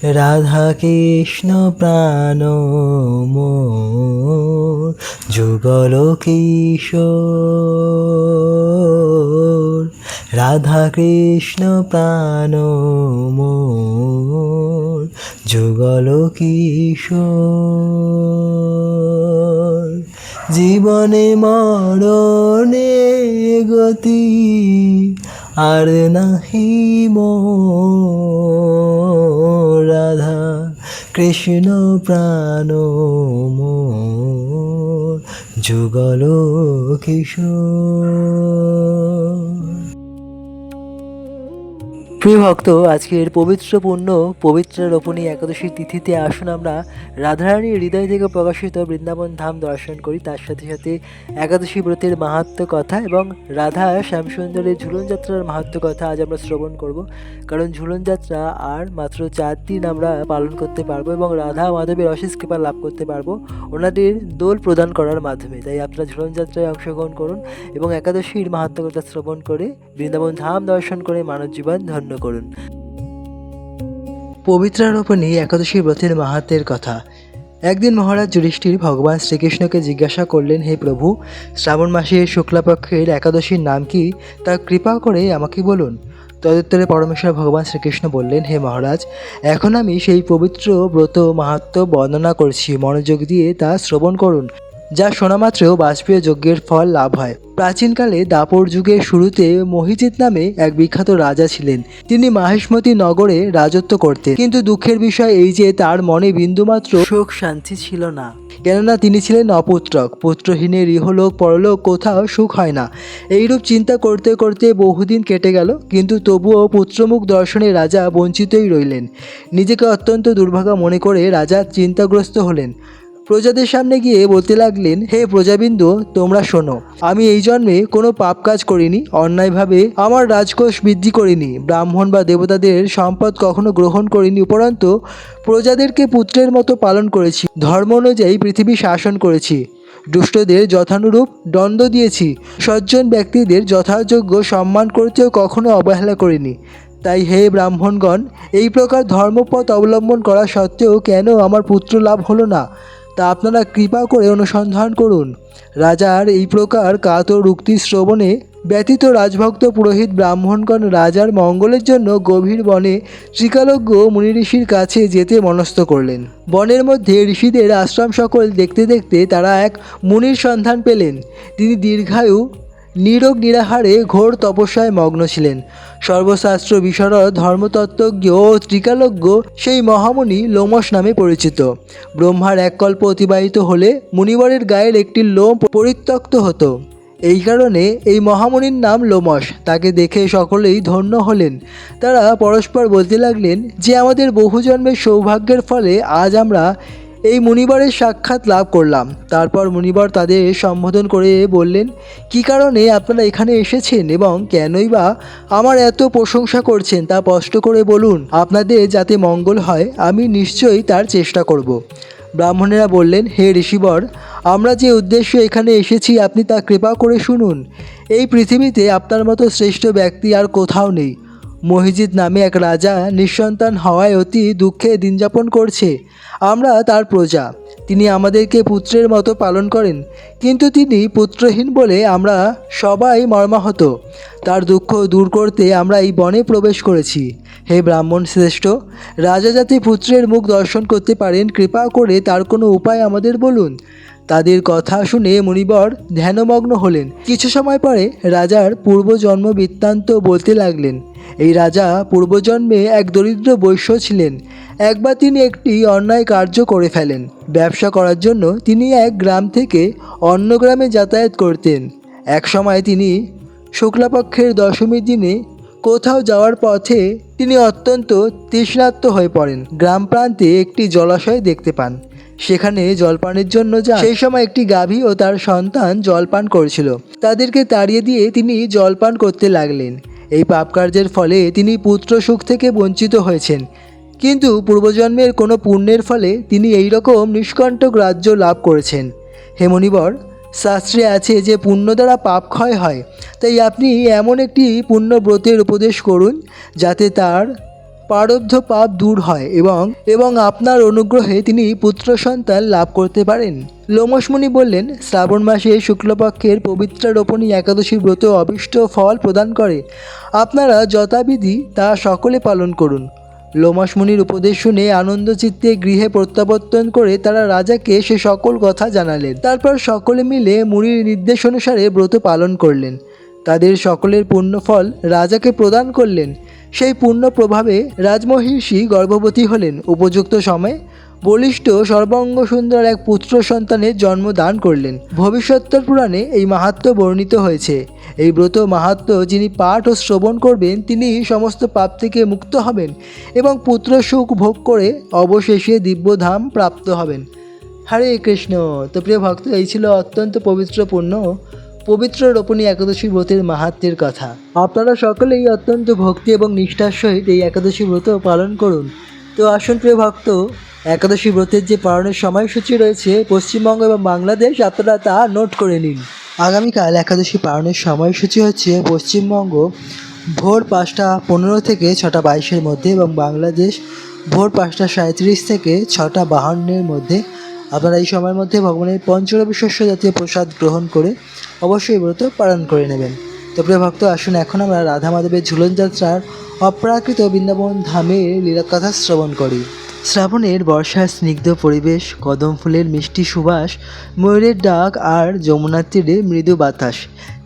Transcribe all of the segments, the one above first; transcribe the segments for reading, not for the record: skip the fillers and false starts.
রাধা কৃষ্ণ প্রাণ মোর, যুগল কিশোর। রাধা কৃষ্ণ প্রাণ মোর, যুগল কিশোর। জীবনে মরণে গতি আর নাহি মোর। রাধা কৃষ্ণ প্রাণ মোর, যুগল কিশোর। প্রিয় ভক্ত, আজকের পবিত্র রোপণী একাদশী তিথিতে আসুন আমরা রাধারানীর হৃদয় থেকে প্রকাশিত বৃন্দাবন ধাম দর্শন করি। তার সাথে সাথে একাদশী ব্রতের মাহাত্ম্য কথা এবং রাধা শ্যামসুন্দরের ঝুলন যাত্রার মাহাত্ম্য কথা আজ আমরা শ্রবণ করব। কারণ ঝুলন যাত্রা আর মাত্র 4 দিন আমরা পালন করতে পারবো এবং রাধা মাধবের অশেষ কৃপা লাভ করতে পারবো ওনাদের দোল প্রদান করার মাধ্যমে। তাই আপনারা ঝুলন যাত্রায় অংশগ্রহণ করুন এবং একাদশীর মাহাত্ম্য কথা শ্রবণ করে বৃন্দাবন ধাম দর্শন করে মানব জীবন ধন্য করুন। পবিত্রারোপণী একাদশী ব্রতের মাহাত্ম্যের কথা। একদিন মহারাজ যুধিষ্ঠির ভগবান শ্রীকৃষ্ণকে জিজ্ঞাসা করলেন, হে প্রভু, শ্রাবণ মাসের শুক্লাপক্ষের একাদশীর নাম কি, তা কৃপা করে আমাকে বলুন। তদুত্তরে পরমেশ্বর ভগবান শ্রীকৃষ্ণ বললেন, হে মহারাজ, এখন আমি সেই পবিত্র ব্রত মাহাত্ম্য বর্ণনা করছি, মনোযোগ দিয়ে তা শ্রবণ করুন, যা শোনামাত্রেও বাষ্পীয় যজ্ঞের ফল লাভ হয়। প্রাচীনকালে দাপর যুগের শুরুতে মহিজিৎ নামে এক বিখ্যাত রাজা ছিলেন। তিনি মাহেশমতি নগরে রাজত্ব করতেন, কিন্তু দুঃখের বিষয় এই যে তার মনে বিন্দুমাত্র সুখ শান্তি ছিল না, কেননা তিনি ছিলেন অপুত্রক। পুত্রহীনের ইহলোক পরলোক কোথাও সুখ হয় না। এইরূপ চিন্তা করতে করতে বহুদিন কেটে গেল, কিন্তু তবুও পুত্রমুখ দর্শনে রাজা বঞ্চিতই রইলেন। নিজেকে অত্যন্ত দুর্ভাগা মনে করে রাজা চিন্তাগ্রস্ত হলেন। প্রজাদের সামনে গিয়ে বলতে লাগলেন, হে প্রজাবৃন্দ, তোমরা শোনো, আমি এই জন্মে কোনো পাপ কাজ করিনি, অন্যায়ভাবে আমার রাজকোষ বৃদ্ধি করিনি, ব্রাহ্মণ বা দেবতাদের সম্পদ কখনো গ্রহণ করিনি, উপরন্তু প্রজাদেরকে পুত্রের মতো পালন করেছি, ধর্ম অনুযায়ী পৃথিবী শাসন করেছি, দুষ্টদের যথানুরূপ দণ্ড দিয়েছি, সজ্জন ব্যক্তিদের যথাযোগ্য সম্মান করতেও কখনো অবহেলা করিনি। তাই হে ব্রাহ্মণগণ, এই প্রকার ধর্মপথ অবলম্বন করা সত্ত্বেও কেন আমার পুত্র লাভ হলো না, তা আপনারা কৃপা করে অনুসন্ধান করুন। রাজার এই প্রকার কাতর উক্তি শ্রবণে ব্যতীত রাজভক্ত পুরোহিত ব্রাহ্মণগণ রাজার মঙ্গলের জন্য গভীর বনে ত্রিকালজ্ঞ মুনি ঋষির কাছে যেতে মনস্থ করলেন। বনের মধ্যে ঋষিদের আশ্রম সকল দেখতে দেখতে তারা এক মুনির সন্ধান পেলেন। তিনি দীর্ঘায়ু, নিরোগ নিরাহারে ঘোর তপস্যায় মগ্ন ছিলেন। সর্বশাস্ত্র বিশারদ, ধর্মতত্ত্বজ্ঞ ও ত্রিকালজ্ঞ সেই মহামুনি লোমশ নামে পরিচিত। ব্রহ্মার এক কল্প অতিবাহিত হলে মুনিবরের গায়ের একটি লোম পরিত্যক্ত হতো। এই কারণে এই মহামুনির নাম লোমশ। তাকে দেখে সকলেই ধন্য হলেন। তারা পরস্পর বলতে লাগলেন যে আমাদের বহু জন্মের সৌভাগ্যের ফলে আজ আমরা এই মুনিবরের সাক্ষাৎ লাভ করলাম। তারপর মুনিবর তাদের সম্বোধন করে বললেন, কী কারণে আপনারা এখানে এসেছেন এবং কেনই বা আমার এত প্রশংসা করছেন, তা স্পষ্ট করে বলুন। আপনাদের যাতে মঙ্গল হয় আমি নিশ্চয়ই তার চেষ্টা করব। ব্রাহ্মণেরা বললেন, হে ঋষিবর, আমরা যে উদ্দেশ্যে এখানে এসেছি আপনি তা কৃপা করে শুনুন। এই পৃথিবীতে আপনার মতো শ্রেষ্ঠ ব্যক্তি আর কোথাও নেই। মহিজিৎ নামে এক রাজা নিঃসন্তান হওয়ায় অতি দুঃখে দিনযাপন করছে। আমরা তার প্রজা। তিনি আমাদেরকে পুত্রের মতো পালন করেন, কিন্তু তিনি পুত্রহীন বলে আমরা সবাই মর্মাহত। তার দুঃখ দূর করতে আমরা এই বনে প্রবেশ করেছি। হে ব্রাহ্মণ শ্রেষ্ঠ, রাজা যাতে পুত্রের মুখ দর্শন করতে পারেন, কৃপা করে তার কোনো উপায় আমাদের বলুন। তাদের কথা শুনে মুনিবর ধ্যানমগ্ন হলেন। কিছু সময় পরে রাজার পূর্বজন্ম বৃত্তান্ত বলতে লাগলেন। এই রাজা পূর্বজন্মে এক দরিদ্র বৈশ্য ছিলেন। একবার তিনি একটি অন্যায় কার্য করে ফেলেন। ব্যবসা করার জন্য তিনি এক গ্রাম থেকে অন্য গ্রামে যাতায়াত করতেন। এক সময় তিনি শুক্লাপক্ষের দশমীর দিনে কোথাও যাওয়ার পথে তিনি অত্যন্ত তৃষ্ণার্ত হয়ে পড়েন। গ্রাম প্রান্তে একটি জলাশয় দেখতে পান। সেখানে জলপানের জন্য যান। সেই সময় একটি গাভী ও তার সন্তান জলপান করছিল। তাদেরকে তাড়িয়ে দিয়ে তিনি জলপান করতে লাগলেন। এই পাপকার্যের ফলে তিনি পুত্র সুখ থেকে বঞ্চিত হয়েছেন, কিন্তু পূর্বজন্মের কোনো পুণ্যের ফলে তিনি এই রকম নিষ্কণ্টক রাজ্য লাভ করেছেন। হে মুনিবর, শাস্ত্রে আছে যে পুণ্য দ্বারা পাপ ক্ষয় হয়। তাই আপনি এমন একটি পুণ্যব্রতের উপদেশ করুন যাতে তার প্রারব্ধ পাপ দূর হয় এবং আপনার অনুগ্রহে তিনি পুত্র সন্তান লাভ করতে পারেন। লোমশ মুনি বললেন, শ্রাবণ মাসে শুক্লপক্ষের পবিত্র রোপণী একাদশী ব্রত অভীষ্ট ফল প্রদান করে। আপনারা যথাবিধি তা সকলে পালন করুন। লোমশ মুনির উপদেশ শুনে আনন্দচিত্তে গৃহে প্রত্যাবর্তন করে তারা রাজাকে সে সকল কথা জানালেন। তারপর সকলে মিলে মুনির নির্দেশ অনুসারে ব্রত পালন করলেন। তাদের সকলের পুণ্যফল রাজাকে প্রদান করলেন। সেই পুণ্য প্রভাবে রাজমহিষী গর্ভবতী হলেন। উপযুক্ত সময়ে বলিষ্ঠ সর্বাঙ্গ সুন্দর এক পুত্র সন্তানের জন্ম দান করলেন। ভবিষ্যোত্তর পুরাণে এই মাহাত্ম্য বর্ণিত হয়েছে। এই ব্রত মাহাত্ম্য যিনি পাঠ ও শ্রবণ করবেন তিনি সমস্ত পাপ থেকে মুক্ত হবেন এবং পুত্র সুখ ভোগ করে অবশেষে দিব্যধাম প্রাপ্ত হবেন। হরে কৃষ্ণ। তো প্রিয় ভক্ত, এই ছিল অত্যন্ত পবিত্র রোপণী একাদশী ব্রতের মাহাত্ম্যের কথা। আপনারা সকলেই অত্যন্ত ভক্তি এবং নিষ্ঠার সহিত এই একাদশী ব্রত পালন করুন। তো আসুন প্রিয় ভক্ত, একাদশী ব্রতের যে পালনের সময়সূচি রয়েছে পশ্চিমবঙ্গ এবং বাংলাদেশ, আপনারা তা নোট করে নিন। আগামীকাল একাদশী পালনের সময়সূচি হচ্ছে পশ্চিমবঙ্গ ভোর 5টা15 থেকে 6টা22-এর মধ্যে এবং বাংলাদেশ ভোর 5টা37 থেকে 6টা52-এর মধ্যে। আপনারা এই সময়ের মধ্যে ভগবানের পঞ্চরবি শস্য জাতীয় প্রসাদ গ্রহণ করে অবশ্যই ব্রত পালন করে নেবেন। তো প্রিয় ভক্ত, আসুন এখন আমরা রাধা মাধবের ঝুলন যাত্রার অপ্রাকৃত বৃন্দাবন ধামের লীলাকথা শ্রবণ করি। শ্রাবণের বর্ষার স্নিগ্ধ পরিবেশ, কদম ফুলের মিষ্টি সুবাস, ময়ূরের ডাক আর যমুনার তীরে মৃদু বাতাস।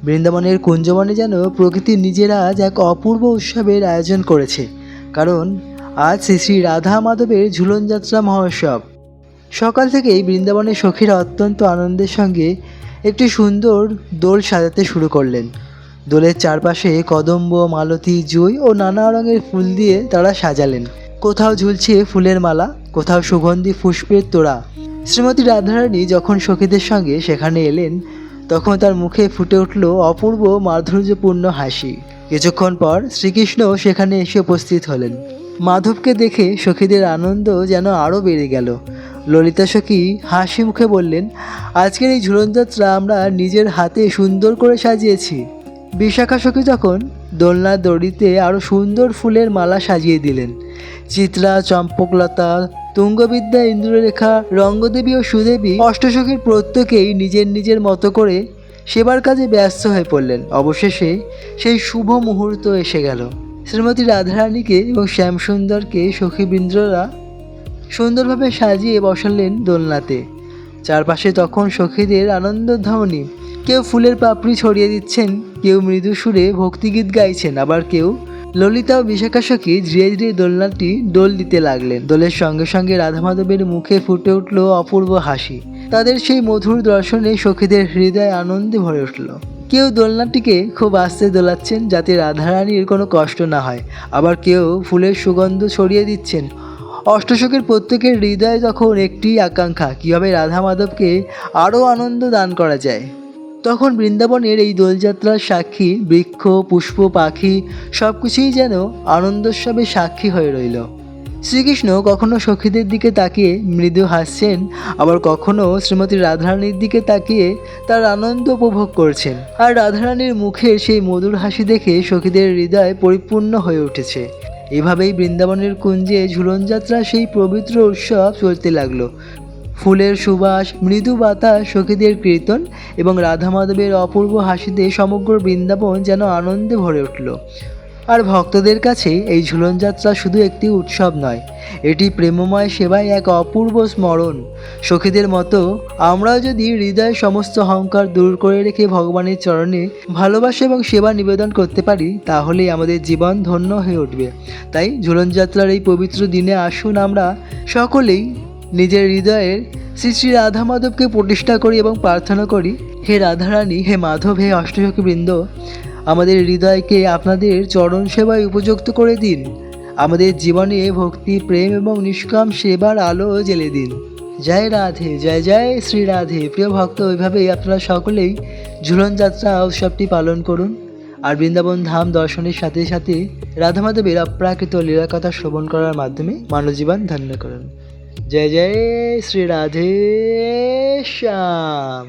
বৃন্দাবনের কুঞ্জবনে যেন প্রকৃতি নিজের আজ এক অপূর্ব উৎসবের আয়োজন করেছে, কারণ আজ শ্রী শ্রী রাধা মাধবের ঝুলন যাত্রা মহোৎসব। সকাল থেকেই বৃন্দাবনের সখীরা অত্যন্ত আনন্দের সঙ্গে একটি সুন্দর দোল সাজাতে শুরু করলেন। দোলের চারপাশে কদম্ব, মালতী, জুঁই ও নানা রঙের ফুল দিয়ে তারা সাজালেন। কোথাও ঝুলছে ফুলের মালা, কোথাও সুগন্ধি পুষ্পের তোড়া। শ্রীমতী রাধারানী যখন সখীদের সঙ্গে সেখানে এলেন তখন তার মুখে ফুটে উঠল অপূর্ব মাধুর্যপূর্ণ হাসি। কিছুক্ষণ পর শ্রীকৃষ্ণ সেখানে এসে উপস্থিত হলেন। মাধবকে দেখে সখীদের আনন্দ যেন আরও বেড়ে গেল। ললিতা সখী হাসি মুখে বললেন, আজকের এই ঝুলনযাত্রা আমরা নিজের হাতে সুন্দর করে সাজিয়েছি। বিশাখা সখী তখন দোলনার দড়িতে আরও সুন্দর ফুলের মালা সাজিয়ে দিলেন। চিত্রা, চম্পকলতা, তুঙ্গবিদ্যা, ইন্দ্ররেখা, রঙ্গদেবী ও সুদেবী অষ্টসখীর প্রত্যেকেই নিজের নিজের মতো করে সেবার কাজে ব্যস্ত হয়ে পড়লেন। অবশেষে সেই শুভ মুহূর্ত এসে গেল। শ্রীমতী রাধারানীকে এবং শ্যামসুন্দরকে সখীবৃন্দরা সুন্দরভাবে সাজিয়ে বসালেন দোলনাতে। চারপাশে তখন সখীদের আনন্দধ্বনি। কেউ ফুলের পাপড়ি ছড়িয়ে দিচ্ছেন, কেউ মৃদু সুরে ভক্তিগীত গাইছেন, আবার কেউ ললিতা ও বিশাখা সখী ধীরে ধীরে দোলনাটি দোল দিতে লাগলেন। দোলের সঙ্গে সঙ্গে রাধা মাধবের মুখে ফুটে উঠল অপূর্ব হাসি। তাদের সেই মধুর দর্শনে সখীদের হৃদয় আনন্দে ভরে উঠল। কেউ দোলনাটিকে খুব আস্তে দোলাচ্ছেন যাতে রাধারানীর কোনো কষ্ট না হয়, আবার কেউ ফুলের সুগন্ধ ছড়িয়ে দিচ্ছেন। অষ্টসখীর প্রত্যেকের হৃদয়ে তখন একটি আকাঙ্ক্ষা, কীভাবে রাধা মাধবকে আরও আনন্দ দান করা যায়। তখন বৃন্দাবনের এই দোলযাত্রার সাক্ষী বৃক্ষ, পুষ্প, পাখি সব কিছুই যেন আনন্দোৎসবে সাক্ষী হয়ে রইল। শ্রীকৃষ্ণ কখনো সখীদের দিকে তাকিয়ে মৃদু হাসছেন, আবার কখনো শ্রীমতী রাধারানীর দিকে তাকিয়ে তার আনন্দ উপভোগ করছেন। আর রাধারানীর মুখের সেই মধুর হাসি দেখে সখীদের হৃদয় পরিপূর্ণ হয়ে উঠেছে। এভাবেই বৃন্দাবনের কুঞ্জে ঝুলনযাত্রা সেই পবিত্র উৎসব চলতে লাগলো। ফুলের সুবাস, মৃদু বাতাস, সখীদের কীর্তন এবং রাধা মাধবের অপূর্ব হাসিতে সমগ্র বৃন্দাবন যেন আনন্দে ভরে উঠল। আর ভক্তদের কাছে এই ঝুলনযাত্রা শুধু একটি উৎসব নয়, এটি প্রেমময় সেবায় এক অপূর্ব স্মরণ। সখীদের মতো আমরাও যদি হৃদয়ের সমস্ত অহংকার দূর করে রেখে ভগবানের চরণে ভালোবাসা এবং সেবা নিবেদন করতে পারি, তাহলেই আমাদের জীবন ধন্য হয়ে উঠবে। তাই ঝুলনযাত্রার এই পবিত্র দিনে আসুন আমরা সকলেই নিজের হৃদয়ের শ্রী শ্রী রাধা মাধবকে প্রতিষ্ঠা করি এবং প্রার্থনা করি, হে রাধারানী, হে মাধব, হে অষ্টসখীবৃন্দ, আমাদের হৃদয়কে আপনাদের চরণ সেবায় উপযুক্ত করে দিন। আমাদের জীবনে ভক্তি, প্রেম এবং নিষ্কাম সেবার আলো জ্বেলে দিন। জয় রাধে, জয় জয় শ্রী রাধে। প্রিয় ভক্ত, ওইভাবেই আপনারা সকলেই ঝুলনযাত্রা উৎসবটি পালন করুন আর বৃন্দাবন ধাম দর্শনের সাথে সাথে রাধা মাধবের অপ্রাকৃত লীলাকথা শ্রবণ করার মাধ্যমে মানব জীবন ধন্য করুন। জয় জয় শ্রী রাধে শ্যাম।